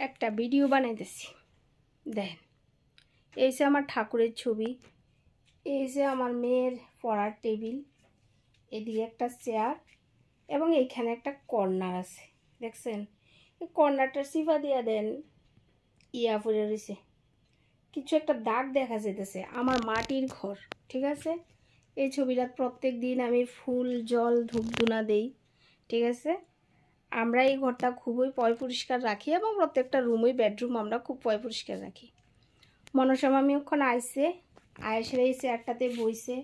একটা ভিডিও বানাইতেছি। দেখেন, এই যে আমার ঠাকুরের ছবি, এই যে আমার মেয়ের পড়ার টেবিল, এদিকে একটা চেয়ার এবং এইখানে একটা কর্নার আছে। দেখছেন, এই কর্নারটা সিফা দিয়া দেন ইয়া পড়ে রয়েছে, কিছু একটা দাগ দেখা যেতেছে। আমার মাটির ঘর, ঠিক আছে। এই ছবিটা প্রত্যেক দিন আমি ফুল জল ধূপধুনা দেই, ঠিক আছে। আমরা এই ঘরটা খুবই পয় পরিষ্কার রাখি এবং প্রত্যেকটা রুমই বেডরুম আমরা খুব পয় পরিষ্কার রাখি। মনসামা আমি ওখানে আইসে এই চেয়ারটাতে বইছে,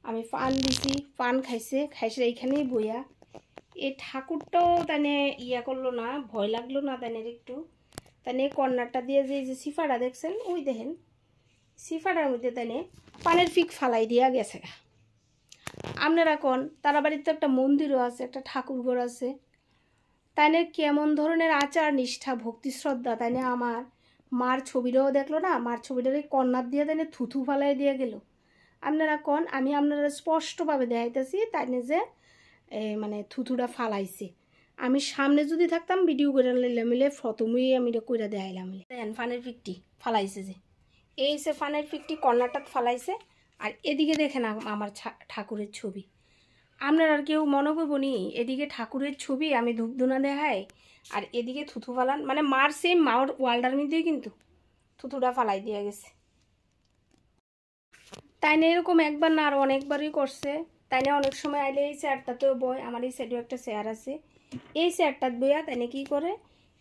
আমি পান দিছি, পান খাইছে, এইখানেই বইয়া। এই ঠাকুরটাও তানে ইয়া করলো না, ভয় লাগলো না তানে একটু। তানে এই কর্নারটা দিয়ে যে সিফাটা দেখছেন, ওই দেখেন সিফাটার মধ্যে তানে পানের ফিক ফালাই দিয়া গেছে। আপনারা কোন তারা বাড়িতে একটা মন্দিরও আছে, একটা ঠাকুরঘর আছে। তাইনে কেমন ধরনের আচার নিষ্ঠা ভক্তি শ্রদ্ধা, তাইনে আমার মার ছবিটাও দেখলো না, মার ছবিটার এই কর্নার দিয়ে তাইনে থুথু ফালাই দিয়ে গেল। আপনারা কোন আমি আপনারা স্পষ্টভাবে দেখাইতেছি তাইনে যে মানে থুথুটা ফালাইছে। আমি সামনে যদি থাকতাম ভিডিও করে মিলে ফটোমই আমি কইরা দেখাইলাম। দেখেন ফানের পিকটি ফালাইছে, যে এই সে ফানের পিকটি কর্নারটা ফালাইছে। আর এদিকে দেখেন আমার ঠাকুরের ছবি। আপনার আর কেউ মনে করবো নি এদিকে ঠাকুরের ছবি আমি ধূপধুনা দেখাই আর এদিকে থুথু ফালান, মানে মার সেম মার ওয়ালটার মধ্যেই কিন্তু থুথুটা ফালাই দিয়ে গেছে। তাই না এরকম একবার না আর অনেকবারই করছে। তাই না অনেক সময় আইলে এই চেয়ারটাতেও বয়, আমার এই সাইডেও একটা চেয়ার আছে, এই চেয়ারটাত বইয়া তাই না কী করে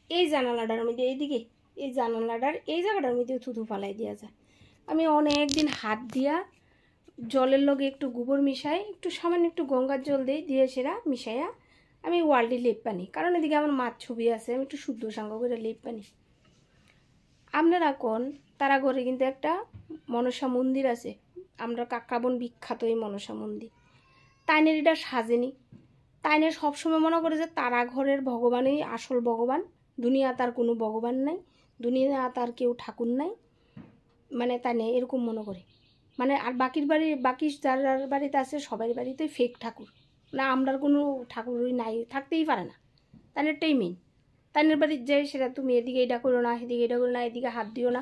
এই জানালাটার মধ্যে এইদিকে এই জানালাটার এই জায়গাটার মধ্যে থুথু ফালাই দেওয়া যায়। আমি অনেক দিন হাত দিয়া জলের লগে একটু গোবর মিশাই, একটু সামান্য একটু গঙ্গার জল দিয়ে সেরা মিশাইয়া আমি ওয়ালটি লেপ পানি, কারণ এদিকে আমার মার ছবি আছে, আমি একটু শুদ্ধ সাঙ্গ করে লেপ পানি। আপনারা কোন তারা ঘরে কিন্তু একটা মনসা মন্দির আছে, আমরা কাকাবন বিখ্যাত এই মনসা মন্দির। তাইনের এটা সাজেনি, তাইনের সবসময় মনে করে যে তারা ঘরের ভগবানই আসল ভগবান, দুনিয়া তার কোনো ভগবান নাই, দুনিয়া তার কেউ ঠাকুর নাই, মানে তাইনে এরকম মনে করে। মানে আর বাকি যার বাড়িতে আছে সবাই বাড়িতে ফেক ঠাকুর, না আমরার কোনো ঠাকুরই নাই, থাকতেই পারে না। তাইনেরটাই মেন। তাইনের বাড়ির যাই সেটা তুমি এদিকে এটা করো না, এদিকে এটা করো না, এদিকে হাত দিও না,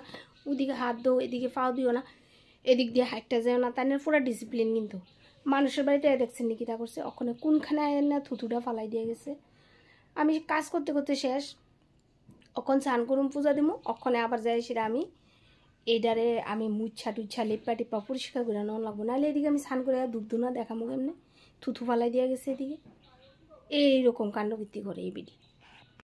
ওদিকে হাত দো, এদিকে পাও দিও না, এদিক দিয়ে হাইটটা যেও না। তাইনের পুরো ডিসিপ্লিন। কিন্তু মানুষের বাড়িতে দেখছেন নাকি তা করছে, ওখানে কোনখানে আয় না থুতুটা ফালাই দিয়ে গেছে। আমি কাজ করতে করতে শেষ, অখন স্নান করুম পূজা দিমু, ওখানে আবার যাই সেটা আমি এইটারে আমি মুচ্ছা টুচ্ছা লেপা টেপা পরিষ্কার করে নেওয়া লাগবো, নাহলে এদিকে আমি স্নান করে ধূপধুনা দেখামো কেমনে, থুথু ফালাই দিয়ে গেছে এদিকে। এইরকম কাণ্ডবৃত্তি করে এই বিডি।